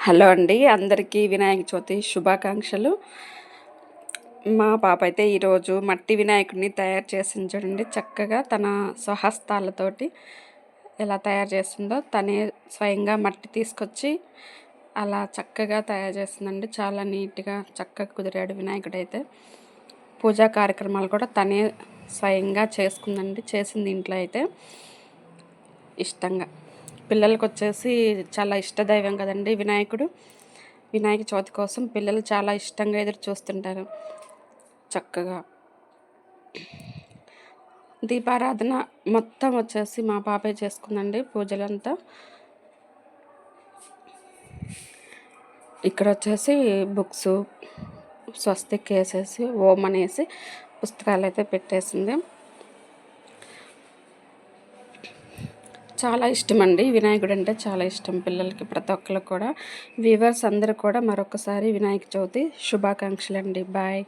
Hello అండి, అందరికీ వినాయక చవితి శుభాకాంక్షలు. మా పాప అయితే ఈరోజు మట్టి వినాయకుడిని తయారు చేసింది చూడండి. చక్కగా తన స్వహస్తాలతోటి ఎలా తయారు చేస్తుందో తనే స్వయంగా మట్టి తీసుకొచ్చి అలా చక్కగా తయారు చేస్తుందండి. చాలా నీట్గా చక్కగా కుదిరాడు వినాయకుడు అయితే. పూజా కార్యక్రమాలు కూడా తనే స్వయంగా చేసుకుందండి. చేసింది ఇంట్లో అయితే ఇష్టంగా. పిల్లలకి వచ్చేసి చాలా ఇష్టదైవం కదండి వినాయకుడు. వినాయక చవితి కోసం పిల్లలు చాలా ఇష్టంగా ఎదురు చూస్తుంటారు. చక్కగా దీపారాధన మొత్తం వచ్చేసి మా పాపే చేసుకుందండి పూజలంతా. ఇక్కడ వచ్చేసి బుక్స్ స్వస్తిక్ వేసేసి ఓం అనేసి పుస్తకాలు అయితే పెట్టేసింది. చాలా ఇష్టం అండి వినాయకుడు అంటే చాలా ఇష్టం పిల్లలకి, ప్రతి ఒక్కరికి కూడా. వ్యూవర్స్ అందరూ కూడా మరొకసారి వినాయక చవితి శుభాకాంక్షలు అండి. బాయ్.